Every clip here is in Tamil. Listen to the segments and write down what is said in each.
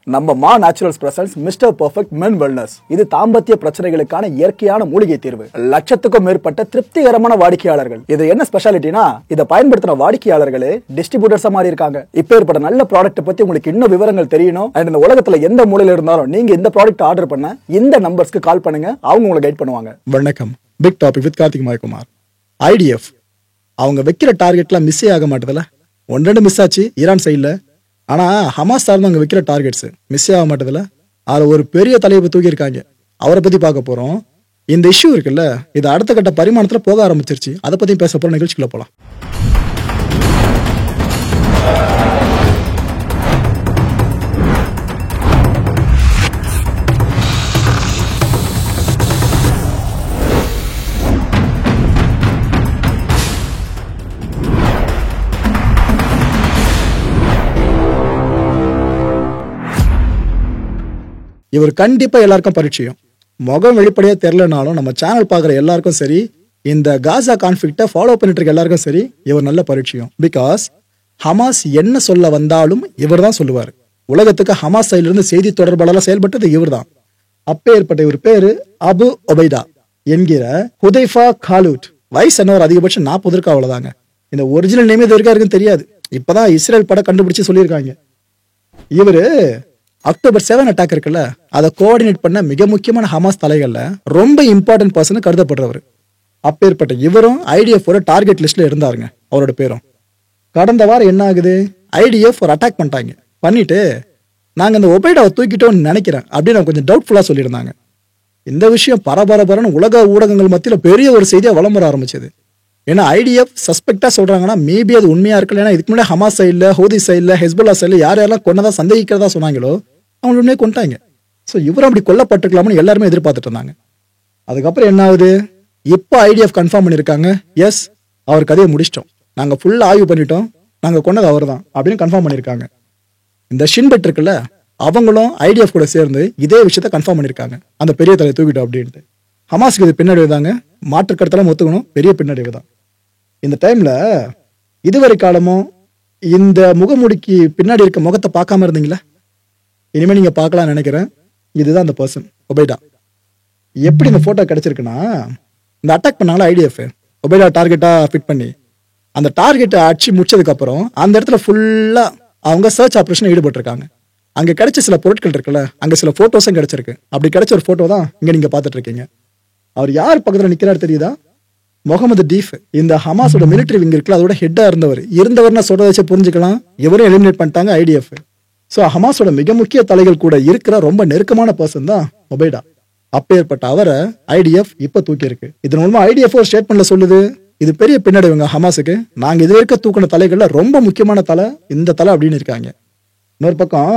நம்ம மா நேச்சுரல்ஸ் பிரசன்ஸ் மிஸ்டர் பெர்ஃபெக்ட் மென் வெல்னஸ். இது தாம்பத்திய பிரச்சனைகளுக்கான இயற்கையான மூலிகை தீர்வு. லட்சத்துக்கும் மேற்பட்ட திருப்திகரமான வாடிக்கையாளர்கள். இது என்ன ஸ்பெஷாலிட்டினா, இதை பயன்படுத்தின வாடிக்கையாளர்களே டிஸ்ட்ரிபியூட்டர்ஸா மாறி இருக்காங்க. இப்ப ஏற்பட்ட நல்ல ப்ராடக்ட் பத்தி உங்களுக்கு இன்னும் விவரங்கள் தெரியணும், அண்ட் இந்த உலகத்துல எந்த மூலையில இருந்தாலும் நீங்க இந்த ப்ராடக்ட் ஆர்டர் பண்ண இந்த நம்பர்ஸ்க்கு கால் பண்ணுங்க, அவங்க உங்களை கைட் பண்ணுவாங்க. வணக்கம். Big topic with Karthik Mayakumar. IDF அவங்க வைக்கிற டார்கெட்லாம் மிஸ்ஸே ஆக மாட்டதில்ல. ஒன்று மிஸ் ஆச்சு ஈரான் சைடில். ஆனால் ஹமாஸ் சார்ந்து அவங்க வைக்கிற டார்கெட்ஸ் மிஸ்ஸே ஆக மாட்டதில்ல. அதில் ஒரு பெரிய தலையை தூக்கியிருக்காங்க. அவரை பற்றி பார்க்க போகிறோம். இந்த இஷ்யூ இருக்குல்ல, இது அடுத்த கட்ட பரிமாணத்தில் போக ஆரம்பிச்சிருச்சு. அதை பற்றி பேச போகிற நிகழ்ச்சிக்குள்ள போகலாம். இவர் கண்டிப்பா எல்லாருக்கும் பரிச்சயம். முகம் வெளிப்படையா தெரியலனாலும் நம்ம சேனல் பார்க்குற எல்லாருக்கும் சரி, இந்த காசா கான்ஃபிளிக்டை ஃபாலோ பண்ணிட்டு இருக்க எல்லாருக்கும் சரி, இவர் நல்ல பரிச்சயம். பிகாஸ் ஹமாஸ் என்ன சொல்ல வந்தாலும் இவர் தான் சொல்லுவார். உலகத்துக்கு ஹமாஸ் சைடிலிருந்து செய்தி தொடர்பாளராக செயல்பட்டது இவர் தான். அப்பேற்பட்ட இவர் பேரு அபு ஒபைதா என்கிற ஹுதைஃபா காலூட். வயசு என்ன, ஒரு அதிகபட்சம் 40 இருக்கு, அவ்வளவுதாங்க. இந்த ஒரிஜினல் நேம் இது இருக்காருன்னு தெரியாது. இப்பதான் இஸ்ரேல் படம் கண்டுபிடிச்சு சொல்லியிருக்காங்க. இவரு அக்டோபர் 7 அட்டாக் இருக்குல்ல, அதை கோஆர்டினேட் பண்ண மிக முக்கியமான ஹமாஸ் தலைகள்ல ரொம்ப இம்பார்ட்டன்ட் பர்சன் கருதப்படுறவர். அப்பேற்பட்ட இவரும் IDF ஒரு டார்கெட் லிஸ்ட்ல இருந்தாருங்க. அவரோட பேரும். கடந்த வாரம் என்ன ஆகுது, IDF ஒரு அட்டாக் பண்ணிட்டு நாங்க இந்த ஒபைடாவை தூக்கிட்டோம்னு நினைக்கிறேன் அப்படின்னு கொஞ்சம் டவுட்ஃபுல்லா சொல்லியிருந்தாங்க. இந்த விஷயம் பரபரன்னு உலக ஊடகங்கள் மத்தியில் பெரிய ஒரு செய்தியா வலம் வர ஆரம்பிச்சது. ஏன்னா IDF சஸ்பெக்டா சொல்றாங்கன்னா மேபி அது உண்மையா இருக்கல. ஏன்னா இதுக்கு முன்னாடி ஹமாஸ் சைட்ல, ஹூதி சைட்ல, ஹெஸ்புல்லா சைட்ல யாரெல்லாம் கொன்னதா சந்தேகிக்கிறதா சொன்னாங்களோ அவங்க உண்மையை கொண்டாங்க. ஸோ இவரும் அப்படி கொல்லப்பட்டிருக்கலாம்னு எல்லாருமே எதிர்பார்த்துட்டு இருந்தாங்க. அதுக்கப்புறம் என்ன ஆகுது, இப்போ IDF கன்ஃபார்ம் பண்ணியிருக்காங்க, எஸ் அவர் கதையை முடிச்சிட்டோம், நாங்கள் ஃபுல்லாக ஆய்வு பண்ணிட்டோம், நாங்கள் கொண்டது அவர் தான் அப்படின்னு கன்ஃபார்ம் பண்ணியிருக்காங்க. இந்த ஷின்பெட் இருக்குல்ல, அவங்களும் IDF கூட சேர்ந்து இதே விஷயத்த கன்ஃபார்ம் பண்ணியிருக்காங்க, அந்த பெரிய தலையை தூக்கிட்டோம் அப்படின்ட்டு. ஹமாஸ்க்கு இது பின்னடைவு தாங்க, மாற்று கருத்தெல்லாம் ஒத்துக்கணும், பெரிய பின்னடைவு தான். இந்த டைம்ல இதுவரை காலமும் இந்த முகமூடிக்கு பின்னாடி இருக்க முகத்தை பார்க்காம இருந்தீங்களா, இனிமே நீங்க பார்க்கலாம் நினைக்கிறேன். இதுதான் அந்த பர்சன் ஒபைடா. எப்படி இந்த போட்டோ கிடைச்சிருக்குன்னா, இந்த அட்டாக் பண்ணாங்களா IDF ஒபைடா டார்கெட்டா ஃபிட் பண்ணி, அந்த டார்கெட்டை அடிச்சு முடிச்சதுக்கு அப்புறம் அந்த இடத்துல ஃபுல்லா அவங்க சர்ச் ஆபரேஷன் ஈடுபட்டிருக்காங்க. அங்க கிடைச்ச சில பொருட்கள் இருக்குல்ல, அங்க சில போட்டோஸும் கிடைச்சிருக்கு. அப்படி கிடைச்ச ஒரு போட்டோ தான் இங்க நீங்க பார்த்துட்டு இருக்கீங்க. அவர் யார் பக்கத்துல நிக்கிறாரு தெரியுதா, முகமது டீஃப். இந்த ஹமாஸோட மிலிட்டரி விங் இருக்குல்ல, அதோட ஹெட்டா இருந்தவர்னா சொல்றத வச்சு புரிஞ்சுக்கலாம். இவரும் எலிமினேட் பண்ணிட்டாங்க IDF. ஸோ ஹமாஸோட மிக முக்கிய தலைகள் கூட இருக்கிற ரொம்ப நெருக்கமான பர்சன் தான் ஒபைடா. அப்பேற்பட்ட அவரை IDF இப்ப தூக்கி இருக்கு. இதன் மூலமா IDF ஒரு ஸ்டேட்மெண்ட்ல சொல்லுது, இது பெரிய பின்னடைவுங்க ஹமாஸுக்கு, நாங்க இது வரைக்கும் தூக்கின தலைகள்ல ரொம்ப முக்கியமான தலை இந்த தலை அப்படின்னு இருக்காங்க. இன்னொரு பக்கம்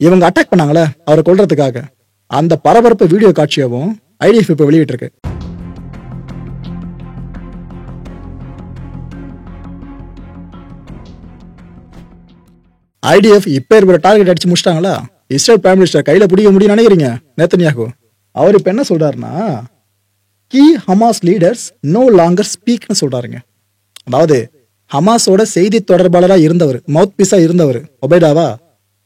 இவங்க அட்டாக் பண்ணாங்களே அவரை கொல்றதுக்காக, அந்த பரபரப்பு வீடியோ காட்சியாவும் IDF இப்ப வெளியிட்டு இருக்கு. IDF இப்ப இருக்கிற டார்கெட் அடிச்சு முடிச்சிட்டாங்களா, இஸ்ரேல் பிரைம் மினிஸ்டர் கையில பிடிக்க முடியும் நினைக்கிறீங்க நேத்தன்யாகு. அவர் இப்ப என்ன சொல்றாருன்னா, கீ ஹமாஸ் லீடர்ஸ் நோ லாங்கர் ஸ்பீக்னு சொல்றாருங்க. அதாவது ஹமாஸோட செய்தி தொடர்பாளராக இருந்தவர், மவுத் பீஸா இருந்தவர் ஒபைடாவா,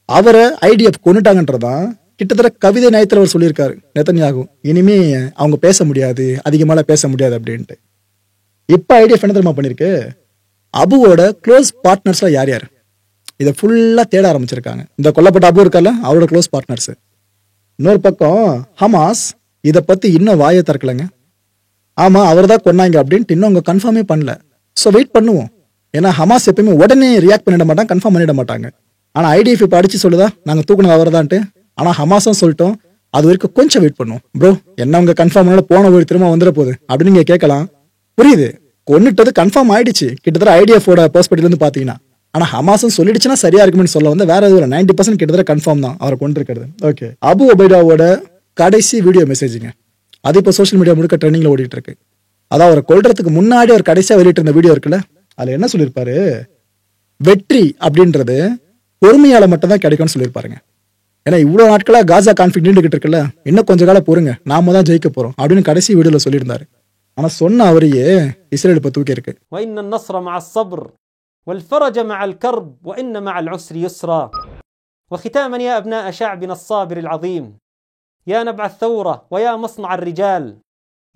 அவரை IDF கொண்டுட்டாங்கன்றதான் கிட்டத்தட்ட கவிதை நயத்தில் அவர் சொல்லியிருக்காரு நேத்தன்யாகு. இனிமே அவங்க பேச முடியாது, அதிகமால பேச முடியாது அப்படின்ட்டு. இப்ப IDF என்ன தெரியுமா பண்ணிருக்கு, அபுவோட க்ளோஸ் பார்ட்னர்ஸ்ல யார் யார் இதை ஃபுல்லா தேட ஆரம்பிச்சிருக்காங்க. இந்த கொல்லப்பட்ட அபு இருக்கல, அவரோட க்ளோஸ் பார்ட்னர்ஸ். இன்னொரு பக்கம் ஹமாஸ் இதை பத்தி இன்னும் வாயை திறக்கலங்க. ஆமா அவர் தான் கொன்னாங்க அப்படின்ட்டு இன்னும் அவங்க கன்ஃபார்மே பண்ணல. ஸோ வெயிட் பண்ணுவோம். ஏன்னா ஹமாஸ் எப்பயுமே உடனே ரியாக்ட் பண்ணிட மாட்டாங்க, கன்ஃபார்ம் பண்ணிட மாட்டாங்க. ஆனா IDF இப்ப அடிச்சு சொல்லுதா நாங்க தூக்குனது அவர் தான்ட்டு. ஆனா ஹமாஸும் சொல்லிட்டோம், அது வரைக்கும் கொஞ்சம் வெயிட் பண்ணுவோம். ப்ரோ என்ன அவங்க கன்ஃபார்ம் பண்ணல, போன ஒரு திரும்ப வந்துட போகுது அப்படின்னு நீங்க கேட்கலாம். புரியுது, கொன்னுட்டது கன்ஃபார்ம் ஆயிடுச்சு கிட்டத்தட்ட IDF-ஓட பெர்ஸ்பெக்டிவ்ல இருந்து பாத்தீங்கன்னா. ஆனா ஹமாஸும் சொல்லிடுச்சுன்னா சரியா இருக்குன்னு சொல்ல வந்து வேற எதுவும் 90% கிட்டத்தட்ட கன்ஃபார்ம் தான் அவரை கொண்டிருக்கிறது. ஓகே, அபு ஒபைடாவோட கடைசி வீடியோ மெசேஜிங்க, அது இப்போ சோஷியல் மீடியா முழுக்க ட்ரெண்டிங்ல ஓடிட்டு இருக்கு. அதான் அவரை கொல்றதுக்கு முன்னாடி அவர் கடைசியா வெளியிட்டு இருந்த வீடியோ இருக்குல்ல, அதுல என்ன சொல்லியிருப்பாரு, வெற்றி அப்படின்றது பொறுமையால மட்டும் தான் கிடைக்கும்னு சொல்லியிருப்பாருங்க. ஏன்னா இவ்வளவு நாட்களா காசா கான்ஃபிளிக்ட் நீண்டுகிட்டு இருக்குல்ல, இன்னும் கொஞ்ச காலம் பொறுங்க, நாம தான் ஜெயிக்க போறோம் அப்படின்னு கடைசி வீடியோல சொல்லியிருந்தாரு. ஆனா சொன்ன அவரையே இஸ்ரேல் இப்ப தூக்கி இருக்கு. والفرج مع الكرب وإن مع العسر يسرا وختاما يا أبناء شعبنا الصابر العظيم، يا نبع الثورة ويا مصنع الرجال،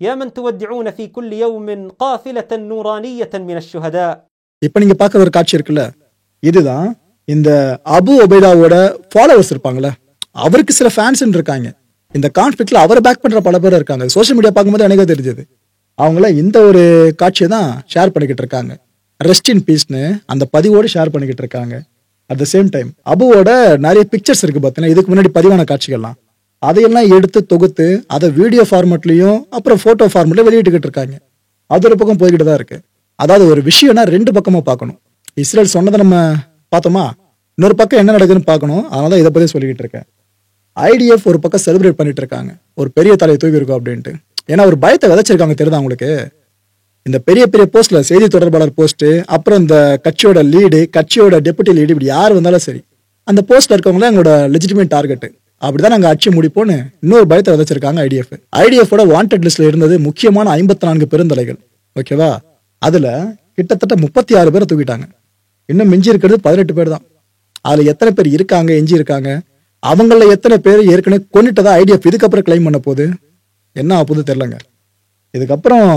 يا من تودعون في كل يوم قافلة نورانية من الشهداء. இப்ப நீங்க பார்க்குற ஒரு காட்சி இருக்குல்ல, இதுதான் இந்த அபு ஒபைதாவோட ஃபாலோவர்ஸ் இருப்பாங்கல்ல, அவருக்கு சில ஃபேன்ஸ் இருக்காங்க. இந்த கான்ஃபிளிக்ட்ல அவரை பேக் பண்ற பல பேர் இருக்காங்க. சோஷியல் மீடியா பார்க்கும்போது எனக்கு தெரிஞ்சது. அவங்கள இந்த ஒரு காட்சியை தான் ஷேர் பண்ணிக்கிட்டு இருக்காங்க. ரெஸ்ட் இன் பீஸ்னு அந்த பதிவோடு ஷேர் பண்ணிக்கிட்டு இருக்காங்க. அட் த சேம் டைம் அபுவோட நிறைய பிக்சர்ஸ் இருக்கு பார்த்தீங்கன்னா, இதுக்கு முன்னாடி பதிவான காட்சிகள்லாம் அதையெல்லாம் எடுத்து தொகுத்து அதை வீடியோ ஃபார்மேட்லயும் அப்புறம் போட்டோ ஃபார்மேட்லயும் வெளியிட்டுக்கிட்டு இருக்காங்க. அது ஒரு பக்கம் போய்கிட்டு தான் இருக்கு. அதாவது ஒரு விஷயம்னா ரெண்டு பக்கமா பார்க்கணும். இஸ்ரேல் சொன்னதை நம்ம பார்த்தோமா, இன்னொரு பக்கம் என்ன நடக்குதுன்னு பார்க்கணும். அதனால இதை பத்தி சொல்லிக்கிட்டு இருக்கேன். ஐடிஎஃப் ஒரு பக்கம் செலிப்ரேட் பண்ணிட்டு இருக்காங்க, ஒரு பெரிய தலையை தூக்கி இருக்கும் அப்படின்ட்டு. ஏன்னா ஒரு பயத்தை விதைச்சிருக்காங்க. தெரியுதா உங்களுக்கு? இந்த பெரிய பெரிய போஸ்ட்ல செய்தி தொடர்பாளர் போஸ்ட், அப்புறம் இந்த கட்சியோட லீடு, கட்சியோட டெபுட்டி லீடு, இப்படி யார் வந்தாலும் சரி அந்த போஸ்ட்ல இருக்கவங்கள எங்களோட லெஜிட்டிமேட் டார்கெட், அப்படிதான் நாங்க அடிச்சு முடிப்போன்னு இன்னொரு பயத்தை விதைச்சிருக்காங்க ஐடிஎஃப். ஐடிஎஃபோட வாண்டட் லிஸ்ட்ல இருந்தது முக்கியமான 54 பெருந்தலைகள். ஓகேவா? அதுல கிட்டத்தட்ட 36 பேரை தூக்கிட்டாங்க. இன்னும் மிஞ்சி இருக்கிறது 18 பேர் தான். அதுல எத்தனை பேர் இருக்காங்க, எஞ்சி இருக்காங்க, அவங்கள எத்தனை பேர் ஏற்கனவே கொண்டுட்டதா ஐடிஎஃப் இதுக்கப்புறம் கிளைம் பண்ண போகுது, என்ன ஆகுது தெரியலங்க. இதுக்கப்புறம்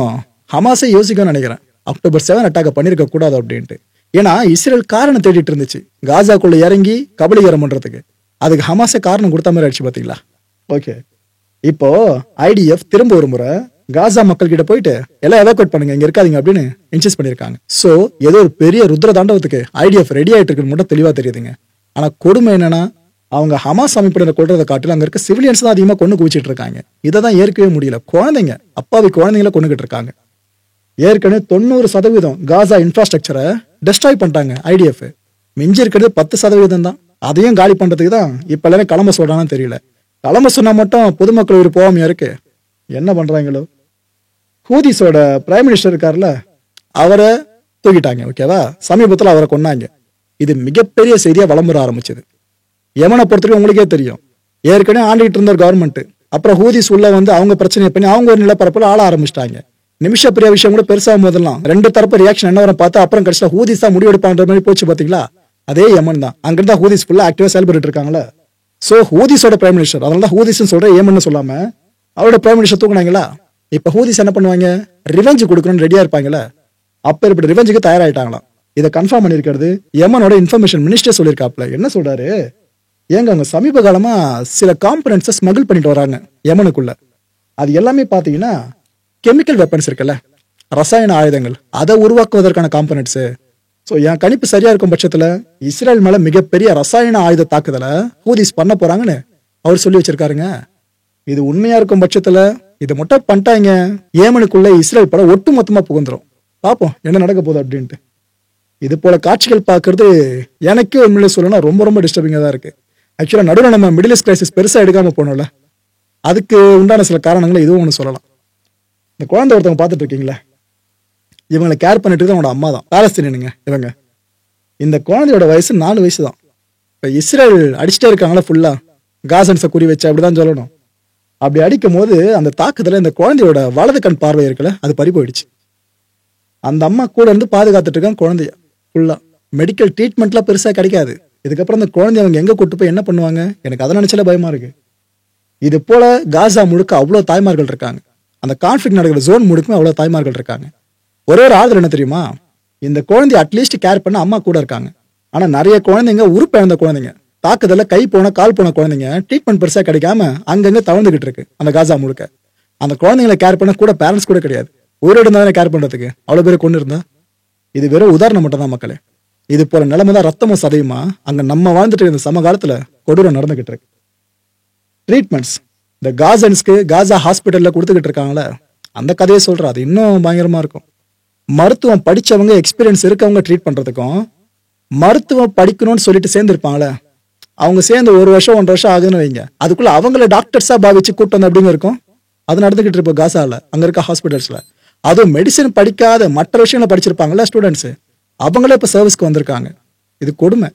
ஹமாஸை யோசிக்கணும்னு நினைக்கிறேன், அக்டோபர் 7 அட்டாக் பண்ணிருக்க கூடாது அப்படின்ட்டு. ஏன்னா இஸ்ரேல் காரணம் தேடிட்டு இருந்துச்சு காசாக்குள்ள இறங்கி கபலீகரம் பண்றதுக்கு. அதுக்கு ஹமாஸை காரணம் கொடுத்த மாதிரி ஆயிடுச்சு பாத்தீங்களா? ஓகே, இப்போ ஐடிஎஃப் திரும்ப ஒரு முறை காசா மக்கள் கிட்ட போயிட்டு எல்லாம் எவாக்குவேட் பண்ணுங்க, இங்க இருக்காதீங்க அப்படின்னு இன்சிஸ்ட் பண்ணிருக்காங்க. சோ ஏதோ ஒரு பெரிய ருத்ர தாண்டவத்துக்கு ஐடிஎஃப் ரெடி ஆயிட்டு இருக்குன்னு மட்டும் தெளிவா தெரியுதுங்க. ஆனா கொடுமை என்னன்னா, அவங்க ஹமாஸ் அமைப்பினர் கொள்றதை காட்டில அங்க இருக்க சிவிலியன்ஸ் தான் அதிகமா கொண்டு குவிச்சிட்டு இருக்காங்க. இதை தான் ஏற்கவே முடியல. குழந்தைங்க, அப்பாவி குழந்தைங்களை கொண்டுகிட்டு இருக்காங்க. ஏற்கனவே 90% காசா இன்ஃப்ராஸ்ட்ரக்சரை டெஸ்ட்ராய் பண்ணிட்டாங்க ஐடிஎஃப். மிஞ்சி இருக்கிறது 10% தான். அதையும் காலி பண்றதுக்கு தான் இப்ப எல்லாமே கிளம்ப சொல்றான்னு தெரியல. கிளம்ப சொன்னா மட்டும் பொதுமக்கள் ஒரு போகாமையா இருக்கு. என்ன பண்றாங்களோ. ஹூதிஸோட பிரைம் மினிஸ்டர் இருக்காருல்ல, அவரை தூக்கிட்டாங்க. ஓகேவா? சமீபத்தில் அவரை கொன்னாங்க. இது மிகப்பெரிய செய்தியா வளம் வர ஆரம்பிச்சது. யமனை பொறுத்தவரைக்கும் உங்களுக்கே தெரியும், ஏற்கனவே ஆண்டிட்டு இருந்த கவர்மெண்ட், அப்புறம் ஹூதிஸ் உள்ள வந்து அவங்க பிரச்சனை பண்ணி அவங்க ஒரு நிலப்பரப்புல ஆள ஆரம்பிச்சிட்டாங்க. நிமிஷ பெரிய விஷயம் கூட பெருசாகும் போதெல்லாம் ரெண்டு தரப்பு ரியாக்ஷன் என்ன வரும் பார்த்தா அப்புறம் கடைசியில் ஹூதிஸ் தான் முடிவெடுப்பான்ற மாதிரி போச்சு பாத்தீங்களா? அதே யமன் தான். அங்கிருந்தா ஹூதிஸ் ஃபுல்லா ஆக்டிவா செயல்பட்டு இருக்காங்களா. சோ ஹூதிஸோட பிரைம் மினிஸ்டர், அதனால தான் ஹூதிஸ் சொல்ற ஏமன் சொல்லாம அவரோட பிரைம் மினிஸ்டர் தூக்குனாங்களா. இப்ப ஹூதிஸ் என்ன பண்ணுவாங்க, ரிவெஞ்ச் கொடுக்கணும்னு ரெடியா இருப்பாங்களா. அப்ப இப்படி ரிவெஞ்சுக்கு தயாராயிட்டாங்களாம். இதை கன்ஃபார்ம் பண்ணிருக்கிறது யமனோட இன்ஃபர்மேஷன் மினிஸ்டர் சொல்லியிருக்காப்ல. என்ன சொல்றாரு, ஏங்க அவங்க சமீப காலமா சில காம்பனன்ட்ஸை ஸ்மகிள் பண்ணிட்டு வராங்க யமனுக்குள்ள. அது எல்லாமே பாத்தீங்கன்னா கெமிக்கல் வெப்பன்ஸ் இருக்குல்ல, ரசாயன ஆயுதங்கள், அதை உருவாக்குவதற்கான காம்பனன்ட்ஸ். ஸோ என் கணிப்பு சரியா இருக்கும் பட்சத்துல இஸ்ரேல் மேல மிகப்பெரிய ரசாயன ஆயுத தாக்குதலை ஹூதிஸ் பண்ண போறாங்கன்னு அவர் சொல்லி வச்சிருக்காருங்க. இது உண்மையா இருக்கும் பட்சத்துல இதை மட்டும் பண்ணிட்டாங்க, ஏமனுக்குள்ள இஸ்ரேல் படம் ஒட்டு மொத்தமா புகுந்துரும். பார்ப்போம் என்ன நடக்க போகுது அப்படின்ட்டு. இது போல காட்சிகள் பார்க்கறது எனக்கே உண்மையிலே சொல்லணும்னா ரொம்ப ரொம்ப டிஸ்டர்பிங்கா தான் இருக்கு. ஆக்சுவலா நடுவில் நம்ம மிடில் ஈஸ்ட் கிரைசிஸ் பெருசா எடுக்காம போனோம்ல, அதுக்கு உண்டான சில காரணங்களை இதுவும் ஒன்று சொல்லலாம். இந்த குழந்தை ஒருத்தவங்க பார்த்துட்டு இருக்கீங்களா, இவங்களை கேர் பண்ணிட்டு தான் அவனோட அம்மா தான், பாலஸ்தீனியனுங்க இவங்க. இந்த குழந்தையோட வயசு 4 வயசு தான். இப்போ இஸ்ரேல் அடிச்சுட்டே இருக்காங்களா ஃபுல்லா, காசன்ஸை குறி வச்சு அப்படிதான் சொல்லணும். அப்படி அடிக்கும் போது அந்த தாக்குதல இந்த குழந்தையோட வலது கண் பார்வை இருக்குல்ல, அது பறி போயிடுச்சு. அந்த அம்மா கூட இருந்து பாதுகாத்துட்டு இருக்காங்க குழந்தைய ஃபுல்லா. மெடிக்கல் ட்ரீட்மெண்ட்லாம் பெருசா கிடைக்காது. இதுக்கப்புறம் அந்த குழந்தைய அவங்க எங்க கூட்டு போய் என்ன பண்ணுவாங்க, எனக்கு அதை நினைச்சாலே பயமா இருக்கு. இது போல காசா முழுக்க அவ்வளோ தாய்மார்கள் இருக்காங்க. அந்த கான்ஃபிளிக்ட் நடக்கிற ஜோன் முழுக்குமே அவ்வளோ தாய்மார்கள் இருக்காங்க. ஒரே ஒரு ஆறுதல் என்ன தெரியுமா, இந்த குழந்தைய அட்லீஸ்ட் கேர் பண்ண அம்மா கூட இருக்காங்க. ஆனா நிறைய குழந்தைங்க, உறுப்பிழந்த குழந்தைங்க, தாக்குதல கை போன கால் போன குழந்தைங்க ட்ரீட்மெண்ட் பெருசா கிடைக்காம அங்கங்க தவழ்ந்துகிட்டு இருக்கு அந்த காசா முழுக்க. அந்த குழந்தைங்களை கேர் பண்ண கூட பேரண்ட்ஸ் கூட கிடையாது. உயிரோடு இருந்தாலும் கேர் பண்றதுக்கு அவ்வளவு பேர் கொண்டு இருந்தா. இது வெறும் உதாரணம் மட்டும் தான் மக்களே. இது போல நிலைமை தான் ரத்தமும் சதையுமா அங்க நம்ம வாழ்ந்துட்டு இருந்த சமகாலத்துல கொடூரம் நடந்துகிட்டு இருக்கு. ட்ரீட்மெண்ட்ஸ் இந்த காசன்ஸ்க்கு காசா ஹாஸ்பிட்டல்ல கொடுத்துக்கிட்டு இருக்காங்களே, அந்த கதையை சொல்ற, அது இன்னும் பயங்கரமா இருக்கும். மருத்துவம் படிச்சவங்க, எக்ஸ்பீரியன்ஸ் இருக்கவங்க ட்ரீட் பண்றதுக்கும், மருத்துவம் படிக்கணும்னு சொல்லிட்டு சேர்ந்துருப்பாங்களே, அவங்க சேர்ந்து 1 வருஷம் 1.5 வருஷம் ஆகுதுன்னு வைங்க, அதுக்குள்ள அவங்கள டாக்டர்ஸா பாவிச்சு கூட்டு வந்து அப்படிங்க இருக்கும். அது நடந்துகிட்டு இருப்போம் காசால, அங்க இருக்க ஹாஸ்பிட்டல்ஸ்ல. அதுவும் மெடிசன் படிக்காத மற்ற விஷயங்களை படிச்சிருப்பாங்கல்ல ஸ்டூடெண்ட்ஸ், அவங்களே இப்ப சர்வீஸ்க்கு வந்திருக்காங்க. இது கொடுமை.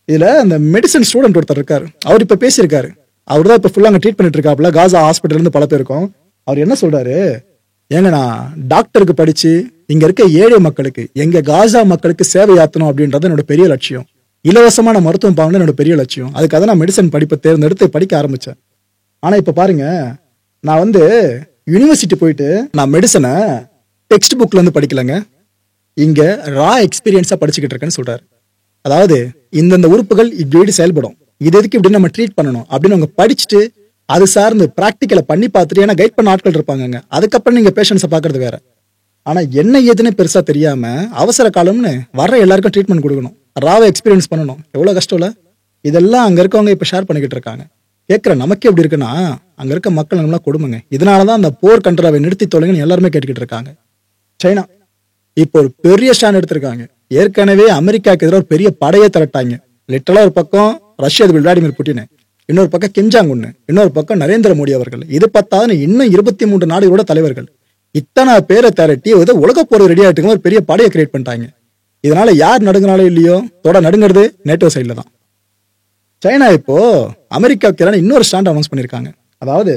இதுல அந்த மெடிசன் ஸ்டூடெண்ட் ஒருத்தர் இருக்காரு, அவர் இப்ப பேசியிருக்காரு. அவர் தான் இப்ப ஃபுல்லா அங்க ட்ரீட் பண்ணிட்டு இருக்காப்ல காசா ஹாஸ்பிட்டல் இருந்து பல பேருக்கும். அவர் என்ன சொல்றாரு, ஏங்க நான் டாக்டருக்கு படிச்சு இங்க இருக்க ஏழை மக்களுக்கு, எங்க காசா மக்களுக்கு சேவையாத்தணும் அப்படின்றது என்னோட பெரிய லட்சியம். இலவசமான மருத்துவம் பார்க்கணும் என்னோட பெரிய லட்சியம். அதுக்காக நான் மெடிசன் படிப்பை தேர்ந்தெடுத்து படிக்க ஆரம்பிச்சேன். ஆனா இப்ப பாருங்க, நான் வந்து யூனிவர்சிட்டி போயிட்டு நான் மெடிசனை டெக்ஸ்ட் புக்ல இருந்து படிக்கலங்க, இங்க ரா எக்ஸ்பீரியன்ஸா படிச்சுக்கிட்டு இருக்கேன்னு சொல்றாரு. அதாவது இந்தந்த உறுப்புகள் இப்படி செயல்படும், இது எதுக்கு இப்படி நம்ம ட்ரீட் பண்ணணும் அப்படின்னு அவங்க படிச்சுட்டு அது சார்ந்து பிராக்டிக்கலை பண்ணி பார்த்துட்டு, ஏன்னா கைட் பண்ண ஆட்கள் இருப்பாங்க, அதுக்கப்புறம் நீங்க பேஷண்ட்ஸை பாக்குறது வேற. ஆனா என்ன ஏதுன்னு பெருசா தெரியாம அவசர காலம்னு வர்ற எல்லாருக்கும் ட்ரீட்மெண்ட் கொடுக்கணும், ராவை எக்ஸ்பீரியன்ஸ் பண்ணணும், எவ்வளவு கஷ்டம் இல்ல. இதெல்லாம் அங்க இருக்கவங்க இப்ப ஷேர் பண்ணிக்கிட்டு இருக்காங்க. கேட்கிற நமக்கு எப்படி இருக்குன்னா, அங்க இருக்க மக்கள் நம்மளா கொடுமைங்க. இதனாலதான் அந்த போர் கண்ட்ராவை நிறுத்தி தொலைங்கன்னு எல்லாருமே கேட்டுக்கிட்டு இருக்காங்க. சைனா இப்போ ஒரு பெரிய ஸ்டாண்ட் எடுத்திருக்காங்க. ஏற்கனவே அமெரிக்காவுக்கு எதிராக ஒரு பெரிய படையை திரட்டாங்க. லிட்டரலா ஒரு பக்கம் ரஷ்யா அதிபர் விளாடிமிர் புட்டின், இன்னொரு பக்கம் கிம் ஜாங் உன், இன்னொரு பக்கம் நரேந்திர மோடி அவர்கள், இது பத்தாதுன்னு இன்னும் 23 நாடுகளோட தலைவர்கள், இத்தனை பேரை திரட்டி உலக போர் ரெடி ஆகிட்டு ஒரு பெரிய படையை கிரியேட் பண்ணிட்டாங்க. இதனால யார் நடுங்கினாலும் இல்லையோ நடுங்கிறது நேட்டோ சைட்ல தான். சைனா இப்போ அமெரிக்காவுக்கு எதிரான இன்னொரு ஸ்டாண்ட் அனௌன்ஸ் பண்ணியிருக்காங்க. அதாவது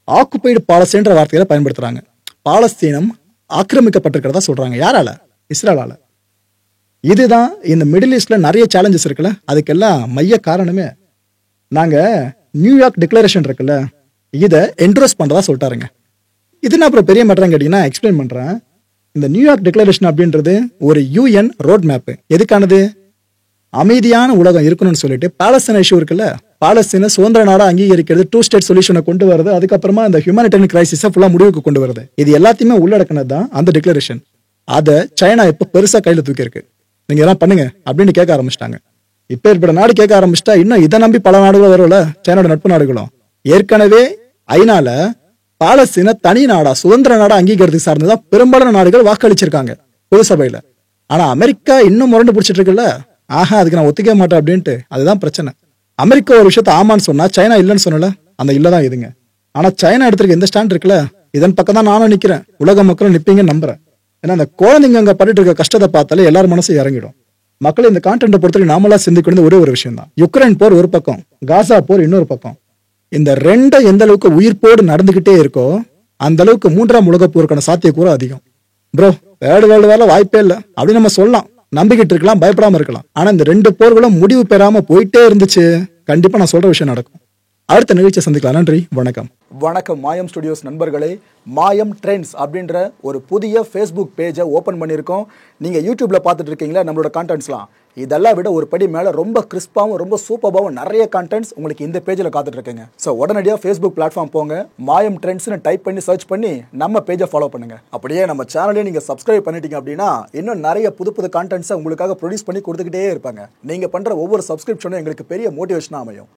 ஆக்குபைடு பாலஸ்தீன்ற வார்த்தைகளை பயன்படுத்துறாங்க. பாலஸ்தீனம் ஆக்கிரமிக்கப்பட்டிருக்கிறதா சொல்றாங்க. யாரால? இஸ்ரேலால. இதுதான் இந்த மிடில் ஈஸ்ட்ல நிறைய சேலஞ்சஸ் இருக்குல்ல, அதுக்கெல்லாம் மைய காரணமே நாங்க நியூயார்க் டிக்ளரேஷன் இருக்குல்ல, இதை என்ட்ரோஸ் பண்றதா சொல்லிட்டாருங்க. இது நான் அப்புறம் பெரிய மேட்டர் கேட்டீங்கன்னா எக்ஸ்பிளைன் பண்றேன். இந்த நியூயார்க் டிக்ளரேஷன் அப்படின்றது ஒரு UN ரோட் மேப். எதுக்கானது? அமைதியான உலகம் இருக்கணும்னு சொல்லிட்டு பாலஸ்தீன இஷ்யூ இருக்குல்ல, பாலஸ்தீன சுதந்திர நாடா அங்கீகரிக்கிறது, 2 ஸ்டேட் சொல்யூஷனை கொண்டு வருது, அதுக்கப்புறமா இந்த ஹியூமனிட்டரியன் கிரைசிஸை ஃபுல்லா முடிவுக்கு கொண்டு வருது. இது எல்லாத்தையுமே உள்ளடக்கினது தான் அந்த டிக்ளரேஷன். அதை சைனா இப்ப பெருசா கையில தூக்கி இருக்கு. நீங்க எல்லாம் பண்ணுங்க அப்படின்னு கேட்க ஆரம்பிச்சிட்டாங்க. இப்ப ஏற்பட்ட நாடு கேட்க ஆரம்பிச்சிட்டா இன்னும் இதை நம்பி பல நாடுகளும் வரும்ல, சைனாவோட நட்பு நாடுகளும். ஏற்கனவே ஐநால பாலஸ்தீன தனி நாடா சுதந்திர நாடா அங்கீகரித்து சார்ந்துதான் பெரும்பாலான நாடுகள் வாக்களிச்சிருக்காங்க பொது சபையில. ஆனா அமெரிக்கா இன்னும் முரண்டு பிடிச்சிட்டு இருக்குல்ல, ஆஹா அதுக்கு நான் ஒத்துக்க மாட்டேன் அப்படின்ட்டு. அதுதான் பிரச்சனை. அமெரிக்கா ஒரு விஷயத்த ஆமான்னு சொன்னா சைனா இல்லைன்னு சொன்னல, அந்த இல்லதான் இதுங்க. ஆனா சைனா எடுத்திருக்க எந்த ஸ்டாண்ட் இருக்குல்ல, இதன் பக்கம் தான் நானும் நிக்கிறேன், உலக மக்களும் நிப்பீங்கன்னு நம்புறேன். ஏன்னா அந்த குழந்தைங்க அங்க பட்டு இருக்க கஷ்டத்தை பார்த்தாலே எல்லாரும் மனசு இறங்கிடும். மக்கள் இந்த கான்டென்ட்டை பொறுத்தவரை நாமளா சிந்திக்கணும் ஒரே ஒரு விஷயம் தான். யுக்ரைன் போர் ஒரு பக்கம், காசா போர் இன்னொரு பக்கம். இந்த ரெண்டை எந்த அளவுக்கு உயிர்ப்போடு நடந்துகிட்டே இருக்கோ அந்த அளவுக்கு 3ஆம் உலக போருக்கான சாத்தியக்கூறு அதிகம். ப்ரோ, 3rd வேர்ல்டு வார்ல வாய்ப்பே இல்லை அப்படின்னு நம்ம சொல்லலாம், நம்பிக்கிட்டு இருக்கலாம், பயப்படாம இருக்கலாம். ஆனா இந்த 2 போர்களும் முடிவு பெறாம போயிட்டே இருந்துச்சு, கண்டிப்பா நான் சொல்ற விஷயம் நடக்கும். அடுத்த நிகழ்ச்சியை சந்திக்கலாம். நன்றி, வணக்கம். வணக்கம் மாயம் ஸ்டுடியோஸ் நண்பர்களே. மாயம் ட்ரெண்ட்ஸ் அப்படின்ற ஒரு புதிய ஃபேஸ்புக் பேஜை ஓப்பன் பண்ணியிருக்கோம். நீங்கள் யூடியூப்பில் பார்த்துட்டு இருக்கீங்களா நம்மளோட கான்டென்ட்ஸ்லாம், இதெல்லாம் விட ஒரு படி மேலே ரொம்ப கிறிஸ்பாகவும் ரொம்ப சூப்பராகவும் நிறைய கான்டென்ட்ஸ் உங்களுக்கு இந்த பேஜில் காத்துட்டு இருக்குங்க. ஸோ உடனடியாக ஃபேஸ்புக் பிளாட்ஃபார்ம் போங்க, மாயம் ட்ரெண்ட்ஸ்னு டைப் பண்ணி சர்ச் பண்ணி நம்ம பேஜை ஃபாலோ பண்ணுங்க. அப்படியே நம்ம சேனலையும் நீங்கள் சப்ஸ்கிரைப் பண்ணிட்டீங்க அப்படின்னா இன்னும் நிறைய புது புது கான்டென்ட்ஸை உங்களுக்காக ப்ரொடியூஸ் பண்ணி கொடுத்துக்கிட்டே இருப்பாங்க. நீங்கள் பண்ணுற ஒவ்வொரு சப்ஸ்கிரிப்ஷனும் எங்களுக்கு பெரிய மோட்டிவேஷனாக அமையும்.